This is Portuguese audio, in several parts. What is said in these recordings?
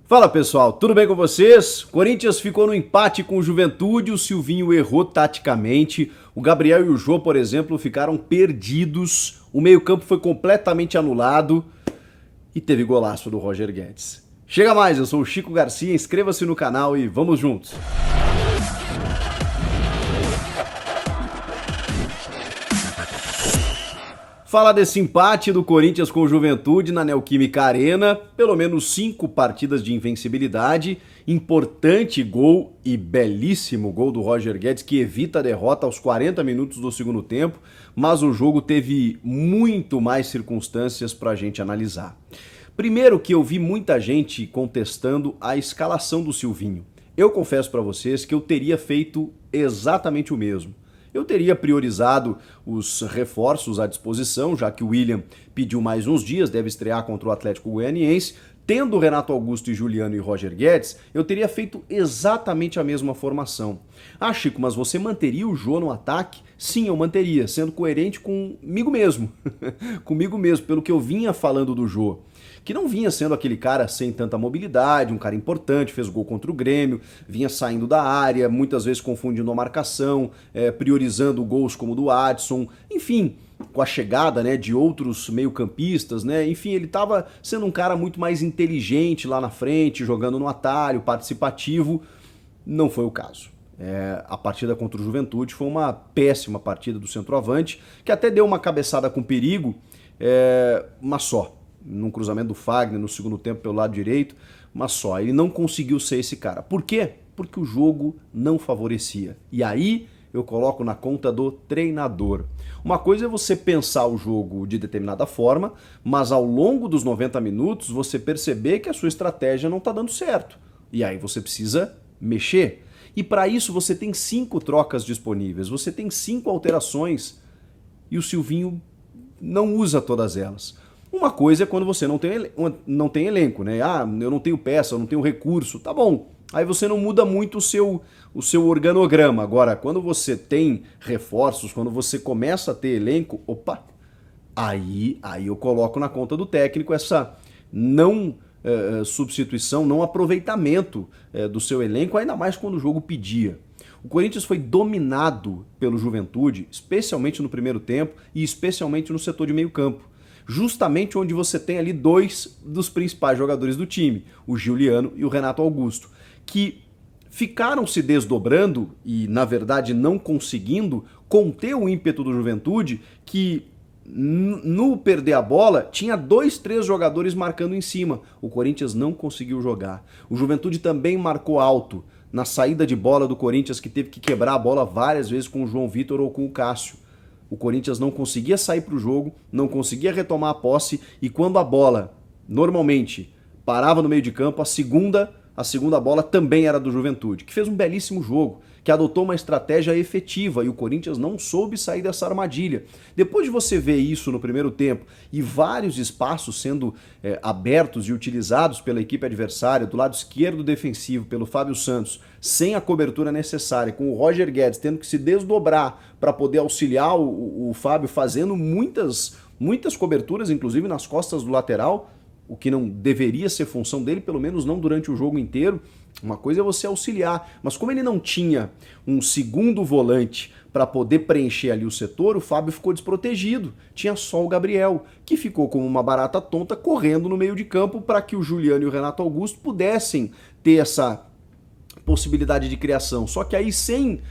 Fala pessoal, tudo bem com vocês? Corinthians ficou no empate com o Juventude, o Silvinho errou taticamente, o Gabriel e o Jô, por exemplo, ficaram perdidos, o meio-campo foi completamente anulado e teve golaço do Roger Guedes. Chega mais, eu sou o Chico Garcia, inscreva-se no canal e vamos juntos! Falar desse empate do Corinthians com o Juventude na Neoquímica Arena, pelo menos 5 partidas de invencibilidade, importante gol e belíssimo gol do Roger Guedes que evita a derrota aos 40 minutos do segundo tempo, mas o jogo teve muito mais circunstâncias para a gente analisar. Primeiro que eu vi muita gente contestando a escalação do Silvinho. Eu confesso para vocês que eu teria feito exatamente o mesmo. Eu teria priorizado os reforços à disposição, já que o William pediu mais uns dias, deve estrear contra o Atlético Goianiense. Tendo Renato Augusto e Juliano e Roger Guedes, eu teria feito exatamente a mesma formação. Ah, Chico, mas você manteria o Jô no ataque? Sim, eu manteria, sendo coerente comigo mesmo. Comigo mesmo, pelo que eu vinha falando do Jô. Que não vinha sendo aquele cara sem tanta mobilidade, um cara importante, fez gol contra o Grêmio, vinha saindo da área, muitas vezes confundindo a marcação, priorizando gols como o do Adson, enfim, com a chegada, né, de outros meio-campistas, né, enfim, ele estava sendo um cara muito mais inteligente lá na frente, jogando no atalho, participativo. Não foi o caso. A partida contra o Juventude foi uma péssima partida do centroavante, que até deu uma cabeçada com perigo, mas só. Num cruzamento do Fagner no segundo tempo pelo lado direito, mas só, ele não conseguiu ser esse cara. Por quê? Porque o jogo não favorecia. E aí eu coloco na conta do treinador. Uma coisa é você pensar o jogo de determinada forma, mas ao longo dos 90 minutos você perceber que a sua estratégia não está dando certo. E aí você precisa mexer. E para isso você tem 5 trocas disponíveis, você tem 5 alterações e o Silvinho não usa todas elas. Uma coisa é quando você não tem elenco, né? Ah, eu não tenho peça, eu não tenho recurso, tá bom. Aí você não muda muito o seu organograma. Agora, quando você tem reforços, quando você começa a ter elenco, opa, aí eu coloco na conta do técnico essa não substituição, não aproveitamento do seu elenco, ainda mais quando o jogo pedia. O Corinthians foi dominado pelo Juventude, especialmente no primeiro tempo e especialmente no setor de meio campo. Justamente onde você tem ali 2 dos principais jogadores do time, o Juliano e o Renato Augusto, que ficaram se desdobrando e, na verdade, não conseguindo conter o ímpeto do Juventude, que no perder a bola tinha 2, 3 jogadores marcando em cima. O Corinthians não conseguiu jogar. O Juventude também marcou alto na saída de bola do Corinthians, que teve que quebrar a bola várias vezes com o João Vitor ou com o Cássio. O Corinthians não conseguia sair para o jogo, não conseguia retomar a posse e quando a bola, normalmente, parava no meio de campo, a segunda bola também era do Juventude, que fez um belíssimo jogo, que adotou uma estratégia efetiva e o Corinthians não soube sair dessa armadilha. Depois de você ver isso no primeiro tempo e vários espaços sendo abertos e utilizados pela equipe adversária, do lado esquerdo defensivo pelo Fábio Santos, sem a cobertura necessária, com o Roger Guedes tendo que se desdobrar para poder auxiliar o Fábio, fazendo muitas coberturas, inclusive nas costas do lateral, o que não deveria ser função dele, pelo menos não durante o jogo inteiro. Uma coisa é você auxiliar, mas como ele não tinha um segundo volante para poder preencher ali o setor, o Fábio ficou desprotegido. Tinha só o Gabriel, que ficou como uma barata tonta correndo no meio de campo para que o Juliano e o Renato Augusto pudessem ter essa possibilidade de criação. Só que aí sem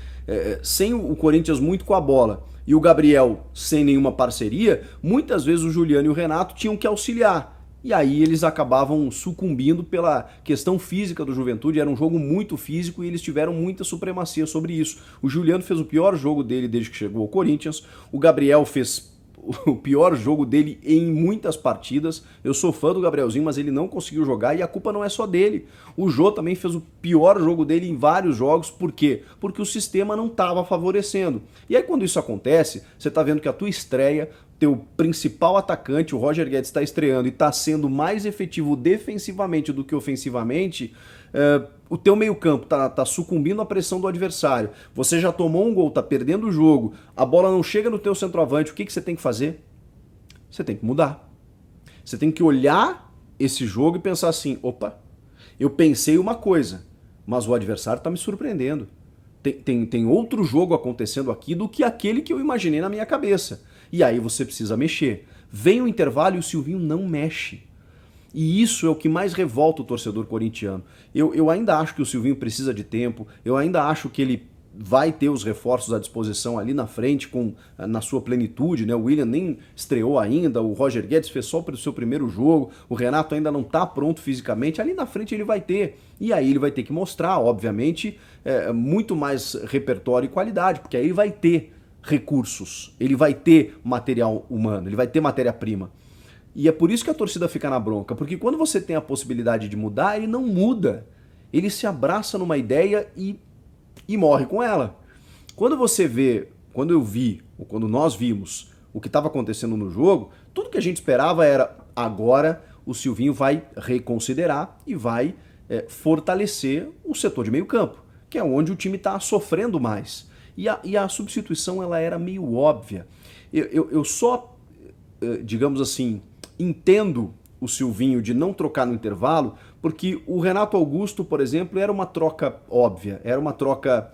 o Corinthians muito com a bola e o Gabriel sem nenhuma parceria, muitas vezes o Juliano e o Renato tinham que auxiliar. E aí eles acabavam sucumbindo pela questão física do Juventude, era um jogo muito físico e eles tiveram muita supremacia sobre isso. O Juliano fez o pior jogo dele desde que chegou ao Corinthians, o Gabriel fez o pior jogo dele em muitas partidas. Eu sou fã do Gabrielzinho, mas ele não conseguiu jogar e a culpa não é só dele. O Jô também fez o pior jogo dele em vários jogos. Por quê? Porque o sistema não estava favorecendo. E aí quando isso acontece, você está vendo que a tua estreia, teu principal atacante, o Roger Guedes, está estreando e está sendo mais efetivo defensivamente do que ofensivamente, o teu meio-campo tá sucumbindo à pressão do adversário, você já tomou um gol, tá perdendo o jogo, a bola não chega no teu centroavante, o que você tem que fazer? Você tem que mudar. Você tem que olhar esse jogo e pensar assim, opa, Eu pensei uma coisa, mas o adversário está me surpreendendo. Tem outro jogo acontecendo aqui do que aquele que eu imaginei na minha cabeça. E aí você precisa mexer. Vem o intervalo e o Silvinho não mexe. E isso é o que mais revolta o torcedor corintiano. Eu ainda acho que o Silvinho precisa de tempo, eu ainda acho que ele vai ter os reforços à disposição ali na frente, na sua plenitude, né? O William nem estreou ainda, o Roger Guedes fez só para o seu primeiro jogo, o Renato ainda não está pronto fisicamente, ali na frente ele vai ter. E aí ele vai ter que mostrar, obviamente, muito mais repertório e qualidade, porque aí ele vai ter recursos, ele vai ter material humano, ele vai ter matéria-prima. E é por isso que a torcida fica na bronca, porque quando você tem a possibilidade de mudar, ele não muda. Ele se abraça numa ideia e morre com ela. Quando você vê, quando eu vi, ou quando nós vimos o que estava acontecendo no jogo, tudo que a gente esperava era agora o Silvinho vai reconsiderar e vai fortalecer o setor de meio campo, que é onde o time está sofrendo mais. E a substituição ela era meio óbvia. Eu só, digamos assim, entendo o Silvinho de não trocar no intervalo, porque o Renato Augusto, por exemplo, era uma troca óbvia, era uma troca,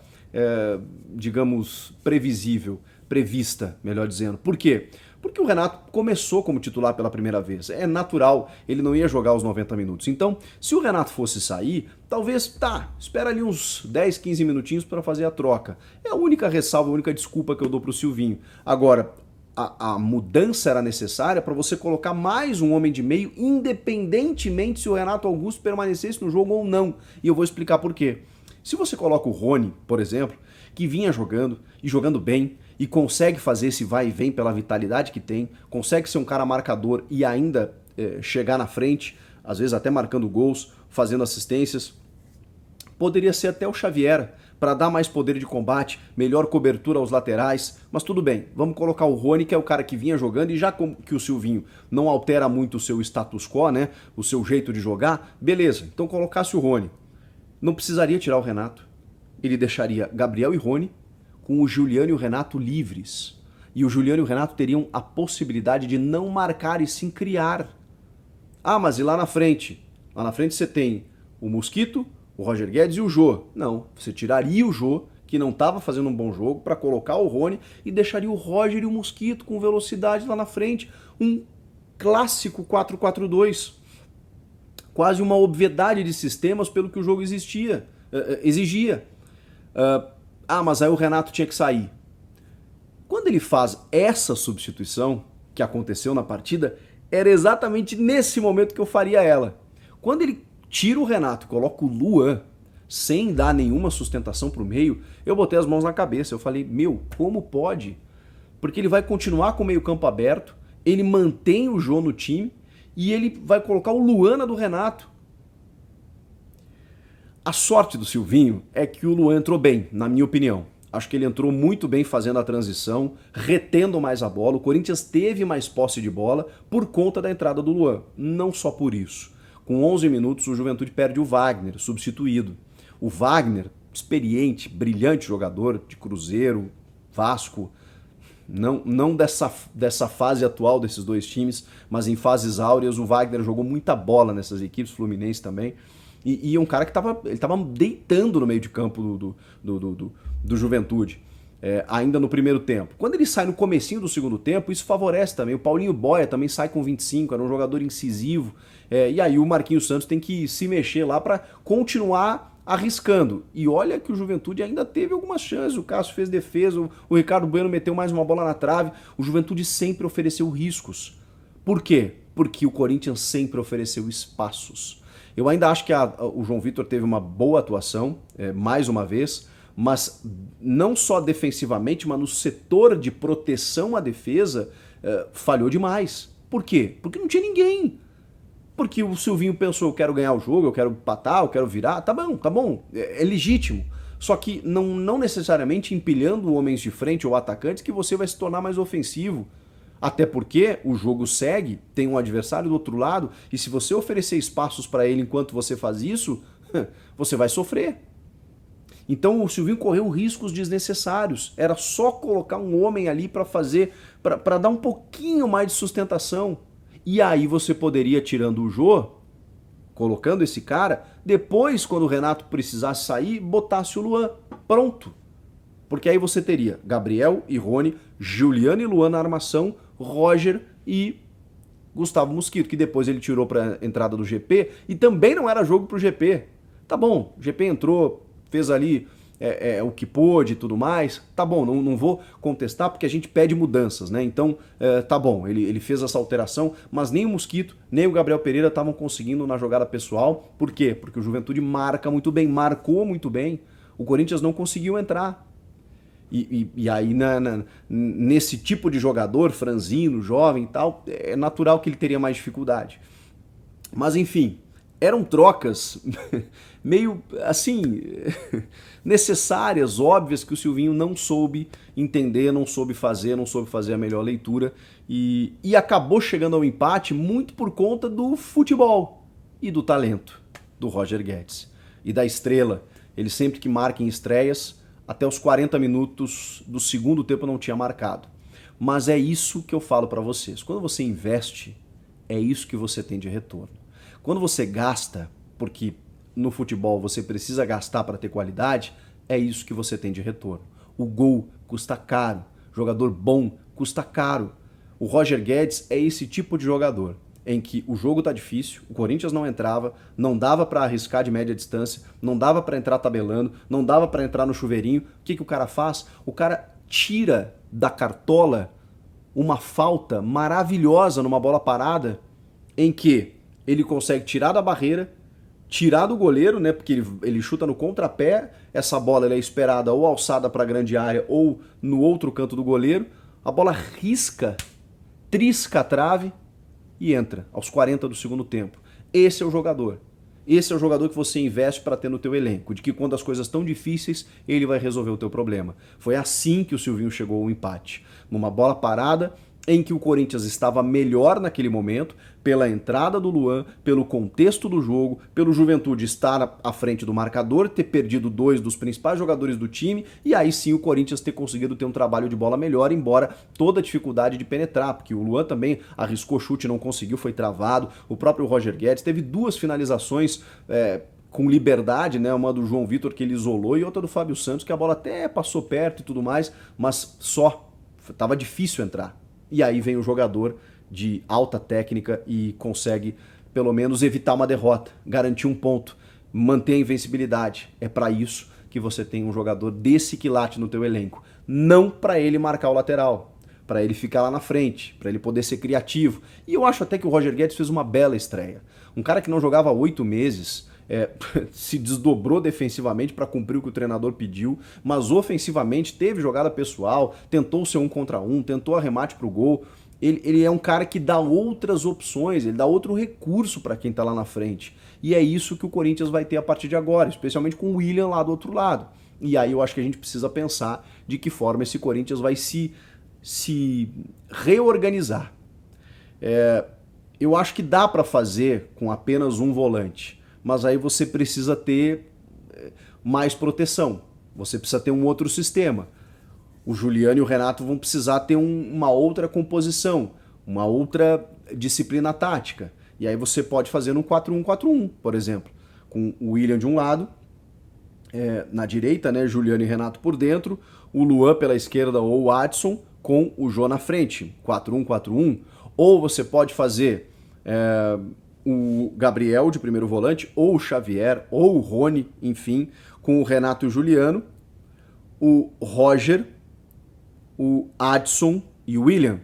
digamos, previsível, prevista, melhor dizendo. Por quê? Porque o Renato começou como titular pela primeira vez. É natural, ele não ia jogar os 90 minutos. Então, se o Renato fosse sair, talvez, espera ali uns 10, 15 minutinhos para fazer a troca. É a única ressalva, a única desculpa que eu dou pro Silvinho. Agora, a mudança era necessária para você colocar mais um homem de meio, independentemente se o Renato Augusto permanecesse no jogo ou não. E eu vou explicar por quê. Se você coloca o Rony, por exemplo, que vinha jogando e jogando bem, e consegue fazer esse vai e vem pela vitalidade que tem, consegue ser um cara marcador e ainda chegar na frente, às vezes até marcando gols, fazendo assistências, poderia ser até o Xavier, para dar mais poder de combate, melhor cobertura aos laterais, mas tudo bem, vamos colocar o Rony, que é o cara que vinha jogando, e já que o Silvinho não altera muito o seu status quo, né, o seu jeito de jogar, beleza, então colocasse o Rony. Não precisaria tirar o Renato, ele deixaria Gabriel e Rony com o Juliano e o Renato livres, e o Juliano e o Renato teriam a possibilidade de não marcar e sim criar. Ah, mas e lá na frente? Lá na frente você tem o Mosquito, o Roger Guedes e o Jô. Não, você tiraria o Jô, que não estava fazendo um bom jogo, para colocar o Rony e deixaria o Roger e o Mosquito com velocidade lá na frente. Um clássico 4-4-2. Quase uma obviedade de sistemas pelo que o jogo exigia. Mas aí o Renato tinha que sair. Quando ele faz essa substituição, que aconteceu na partida, era exatamente nesse momento que eu faria ela. Quando ele tira o Renato e coloca o Luan, sem dar nenhuma sustentação pro meio, eu botei as mãos na cabeça. Eu falei, como pode? Porque ele vai continuar com o meio campo aberto, ele mantém o Jô no time e ele vai colocar o Luan do Renato. A sorte do Silvinho é que o Luan entrou bem, na minha opinião. Acho que ele entrou muito bem fazendo a transição, retendo mais a bola. O Corinthians teve mais posse de bola por conta da entrada do Luan. Não só por isso. Com 11 minutos, o Juventude perde o Wagner, substituído. O Wagner, experiente, brilhante jogador de Cruzeiro, Vasco, não dessa fase atual desses dois times, mas em fases áureas, o Wagner jogou muita bola nessas equipes, Fluminense também. E um cara que estava deitando no meio de campo do Juventude, ainda no primeiro tempo. Quando ele sai no comecinho do segundo tempo, isso favorece também. O Paulinho Boia também sai com 25, era um jogador incisivo. E aí o Marquinhos Santos tem que se mexer lá para continuar arriscando. E olha que o Juventude ainda teve algumas chances. O Cássio fez defesa, o Ricardo Bueno meteu mais uma bola na trave. O Juventude sempre ofereceu riscos. Por quê? Porque o Corinthians sempre ofereceu espaços. Eu ainda acho que o João Vitor teve uma boa atuação, mais uma vez, mas não só defensivamente, mas no setor de proteção à defesa, falhou demais. Por quê? Porque não tinha ninguém. Porque o Silvinho pensou, eu quero ganhar o jogo, eu quero empatar, eu quero virar. Tá bom, é legítimo. Só que não necessariamente empilhando homens de frente ou atacantes que você vai se tornar mais ofensivo. Até porque o jogo segue, tem um adversário do outro lado, e se você oferecer espaços para ele enquanto você faz isso, você vai sofrer. Então o Silvinho correu riscos desnecessários. Era só colocar um homem ali para fazer, para dar um pouquinho mais de sustentação. E aí você poderia, tirando o Jô, colocando esse cara, depois, quando o Renato precisasse sair, botasse o Luan. Pronto. Porque aí você teria Gabriel e Rony, Juliano e Luan na armação, Roger e Gustavo Mosquito, que depois ele tirou para entrada do GP, e também não era jogo pro GP. Tá bom, o GP entrou, fez ali o que pôde e tudo mais, tá bom, não vou contestar porque a gente pede mudanças, né? Então, tá bom, ele fez essa alteração, mas nem o Mosquito, nem o Gabriel Pereira estavam conseguindo na jogada pessoal. Por quê? Porque o Juventude marca muito bem, marcou muito bem, o Corinthians não conseguiu entrar. E aí, nesse tipo de jogador, franzino, jovem e tal, é natural que ele teria mais dificuldade. Mas, enfim, eram trocas meio, assim, necessárias, óbvias, que o Silvinho não soube entender, não soube fazer a melhor leitura. E acabou chegando ao empate muito por conta do futebol e do talento do Roger Guedes. E da estrela. Ele sempre que marca em estreias, até os 40 minutos do segundo tempo não tinha marcado. Mas é isso que eu falo para vocês. Quando você investe, é isso que você tem de retorno. Quando você gasta, porque no futebol você precisa gastar para ter qualidade, é isso que você tem de retorno. O gol custa caro, jogador bom custa caro. O Roger Guedes é esse tipo de jogador, em que o jogo tá difícil, o Corinthians não entrava, não dava para arriscar de média distância, não dava para entrar tabelando, não dava para entrar no chuveirinho. O que o cara faz? O cara tira da cartola uma falta maravilhosa numa bola parada, em que ele consegue tirar da barreira, tirar do goleiro, né? Porque ele chuta no contrapé, essa bola ela é esperada ou alçada para a grande área ou no outro canto do goleiro, a bola risca, trisca a trave e entra aos 40 do segundo tempo. Esse é o jogador. Esse é o jogador que você investe para ter no teu elenco, de que quando as coisas estão difíceis, ele vai resolver o teu problema. Foi assim que o Silvinho chegou ao empate. Numa bola parada, em que o Corinthians estava melhor naquele momento, pela entrada do Luan, pelo contexto do jogo, pelo Juventude estar à frente do marcador, ter perdido 2 dos principais jogadores do time, e aí sim o Corinthians ter conseguido ter um trabalho de bola melhor, embora toda a dificuldade de penetrar, porque o Luan também arriscou chute, não conseguiu, foi travado, o próprio Roger Guedes teve 2 finalizações com liberdade, né? Uma do João Vitor que ele isolou e outra do Fábio Santos, que a bola até passou perto e tudo mais, mas só, tava difícil entrar. E aí vem o jogador de alta técnica e consegue, pelo menos, evitar uma derrota, garantir um ponto, manter a invencibilidade. É para isso que você tem um jogador desse quilate no teu elenco. Não para ele marcar o lateral, para ele ficar lá na frente, para ele poder ser criativo. E eu acho até que o Roger Guedes fez uma bela estreia. Um cara que não jogava há 8 meses... se desdobrou defensivamente para cumprir o que o treinador pediu, mas ofensivamente teve jogada pessoal, tentou ser 1 contra 1, tentou arremate pro gol. Ele é um cara que dá outras opções, ele dá outro recurso para quem tá lá na frente. E é isso que o Corinthians vai ter a partir de agora, especialmente com o William lá do outro lado. E aí eu acho que a gente precisa pensar de que forma esse Corinthians vai se reorganizar. Eu acho que dá para fazer com apenas um volante, mas aí você precisa ter mais proteção, você precisa ter um outro sistema. O Juliano e o Renato vão precisar ter uma outra composição, uma outra disciplina tática. E aí você pode fazer um 4-1-4-1, por exemplo, com o William de um lado, na direita, né, Juliano e Renato por dentro, o Luan pela esquerda ou o Adson com o Jô na frente, 4-1-4-1. Ou você pode fazer... o Gabriel de primeiro volante, ou o Xavier, ou o Rony, enfim, com o Renato e o Juliano, o Roger, o Adson e o William,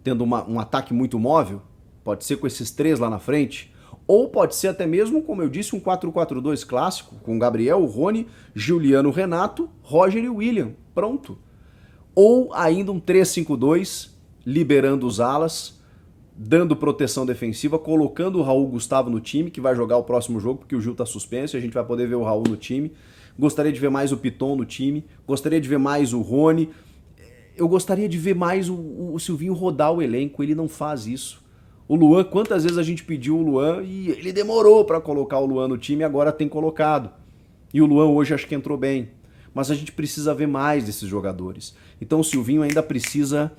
tendo um ataque muito móvel, pode ser com esses 3 lá na frente, ou pode ser até mesmo, como eu disse, um 4-4-2 clássico, com o Gabriel, o Rony, Juliano, Renato, Roger e o William, pronto. Ou ainda um 3-5-2, liberando os alas, dando proteção defensiva, colocando o Raul Gustavo no time, que vai jogar o próximo jogo, porque o Gil tá suspenso e a gente vai poder ver o Raul no time. Gostaria de ver mais o Piton no time, gostaria de ver mais o Rony, eu gostaria de ver mais o Silvinho rodar o elenco, ele não faz isso. O Luan, quantas vezes a gente pediu o Luan e ele demorou para colocar o Luan no time, agora tem colocado. E o Luan hoje acho que entrou bem. Mas a gente precisa ver mais desses jogadores. Então o Silvinho ainda precisa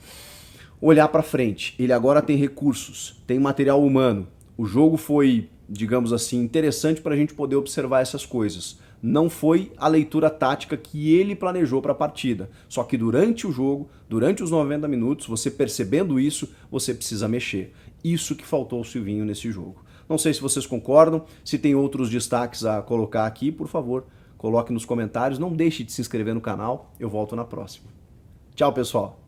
olhar para frente. Ele agora tem recursos, tem material humano. O jogo foi, digamos assim, interessante para a gente poder observar essas coisas. Não foi a leitura tática que ele planejou para a partida. Só que durante o jogo, durante os 90 minutos, você percebendo isso, você precisa mexer. Isso que faltou ao Silvinho nesse jogo. Não sei se vocês concordam, se tem outros destaques a colocar aqui, por favor, coloque nos comentários. Não deixe de se inscrever no canal, eu volto na próxima. Tchau, pessoal!